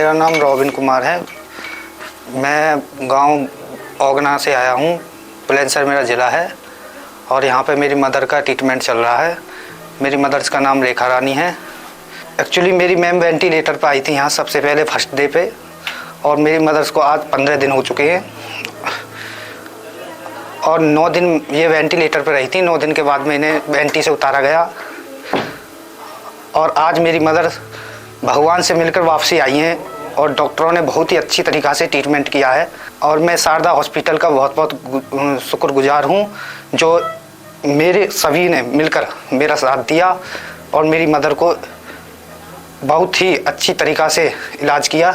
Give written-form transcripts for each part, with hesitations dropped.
मेरा नाम रॉबिन कुमार है। मैं गांव ओगना से आया हूं। बुलंदशहर मेरा ज़िला है और यहां पे मेरी मदर का ट्रीटमेंट चल रहा है। मेरी मदर्स का नाम रेखा रानी है। एक्चुअली मेरी मैम वेंटिलेटर पे आई थी यहाँ सबसे पहले फर्स्ट डे पे, और मेरी मदर्स को आज 15 दिन हो चुके हैं और 9 दिन ये वेंटिलेटर पे रही थी। 9 दिन के बाद में इन्हें वेंटी से उतारा गया और आज मेरी मदर भगवान से मिलकर वापसी आई हैं और डॉक्टरों ने बहुत ही अच्छी तरीक़ा से ट्रीटमेंट किया है। और मैं शारदा हॉस्पिटल का बहुत बहुत शुक्रगुजार हूँ, जो मेरे सभी ने मिलकर मेरा साथ दिया और मेरी मदर को बहुत ही अच्छी तरीक़ा से इलाज किया।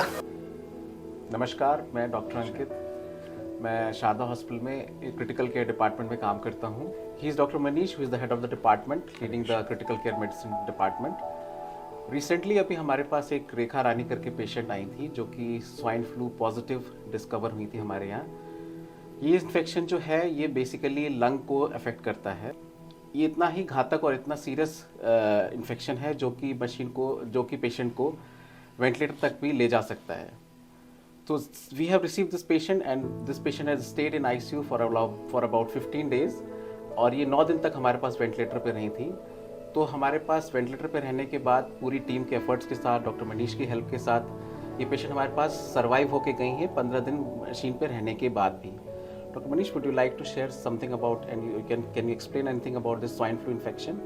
नमस्कार, मैं डॉक्टर अंकित। मैं शारदा हॉस्पिटल में एक क्रिटिकल केयर डिपार्टमेंट में काम करता हूँ। He is doctor Manish, who is the head of the department leading the critical care medicine department. Recently अभी हमारे पास एक रेखा रानी करके पेशेंट आई थी जो कि स्वाइन फ्लू पॉजिटिव डिस्कवर हुई थी हमारे यहाँ। ये इन्फेक्शन जो है ये बेसिकली लंग को अफेक्ट करता है। ये इतना ही घातक और इतना सीरियस इन्फेक्शन है जो कि पेशेंट को वेंटिलेटर तक भी ले जा सकता है। तो we have received this patient and this patient has stayed in ICU for about 15 days और ये 9 दिन तक हमारे पास वेंटिलेटर पे रही थी। तो हमारे पास वेंटिलेटर पे रहने के बाद पूरी टीम के एफर्ट्स के साथ, डॉक्टर मनीष की हेल्प के साथ ये पेशेंट हमारे पास सर्वाइव होके गई हैं 15 दिन मशीन पे रहने के बाद भी। Doctor Manish, would you like to share something about and can you explain anything about this swine flu infection?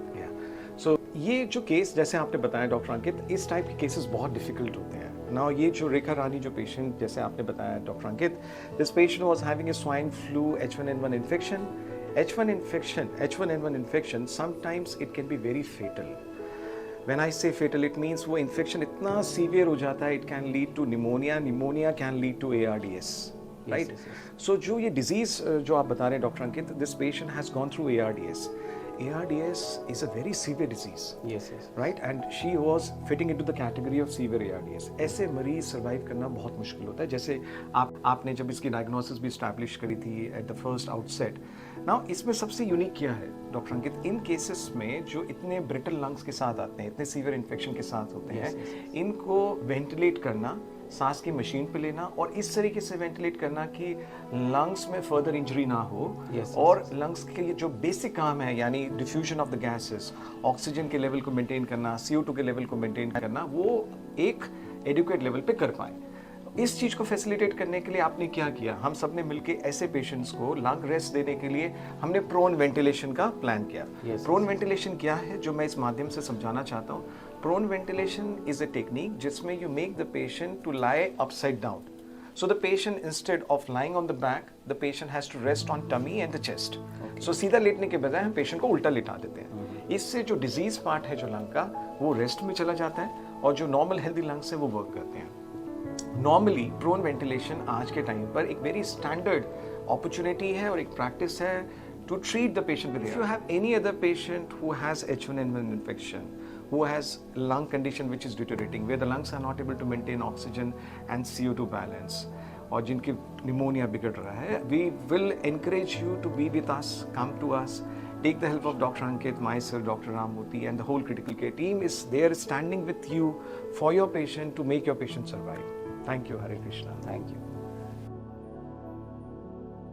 So ये जो केस जैसे आपने बताया डॉक्टर अंकित, इस टाइप के केसेस बहुत डिफिकल्ट होते हैं ना। ये जो रेखा रानी जो पेशेंट जैसे आपने बताया doctor Ankit, this patient was having a swine flu H1N1 infection. H1N1 infection, sometimes it can be very fatal. When I say fatal, it means वो infection इतना severe हो जाता है, it can lead to pneumonia. Pneumonia can lead to ARDS, right? So जो ये disease जो आप बता रहे हैं doctor Ankit, this patient has gone through ARDS. ARDS is a very severe disease. Yes. Right? And she was fitting into the category of severe ARDS. ऐसे मरीज survive करना बहुत मुश्किल होता है। जैसे आपने जब इसकी डायग्नोसिस भी स्टैब्लिश करी थी at the first outset. Now इसमें सबसे यूनिक क्या है डॉक्टर अंकित, इन केसेस में जो इतने ब्रिटल लंग्स के साथ आते हैं, इतने सीवियर इन्फेक्शन के साथ होते हैं, इनको वेंटिलेट करना, सांस की मशीन पे लेना और इस तरीके से वेंटिलेट करना कि लंग्स में फर्दर इंजरी ना हो। और लंग्स के ये जो बेसिक काम है, यानी diffusion of the gases, oxygen के लेवल को मेंटेन करना, CO2 के लेवल को मेंटेन करना, वो एक एडिक्वेट लेवल पे कर पाए। इस चीज़ को फैसिलिटेट करने के लिए आपने क्या किया? हम सब ने मिलकर ऐसे पेशेंट्स को लंग रेस्ट देने के लिए हमने प्रोन वेंटिलेशन का प्लान किया। प्रोन वेंटिलेशन क्या है, जो मैं इस माध्यम से समझाना चाहता हूँ। Prone ventilation is a technique जिसमें you make the patient to lie upside down. So the patient, instead of lying on the back, the patient has to rest on tummy and the chest. So सीधा लेटने के बजाय हम patient को उल्टा लिटा देते हैं। इससे जो डिजीज पार्ट है जो लंग का, वो रेस्ट में चला जाता है और जो नॉर्मल हेल्दी लंग्स है वो वर्क करते हैं। नॉर्मली प्रोन वेंटिलेशन आज के टाइम पर एक वेरी स्टैंडर्ड अपॉर्चुनिटी है और एक प्रैक्टिस है to treat the patient with. If you have any other patient who has H1N1 infection, who has lung condition which is deteriorating, where the lungs are not able to maintain oxygen and CO2 balance, और जिनकी pneumonia बिगड़ रहा है, we will encourage you to be with us, come to us, take the help of Dr. Ankit, myself, Dr. Rammurthy, and the whole critical care team is there standing with you for your patient to make your patient survive. Thank you, Hare Krishna. Thank you.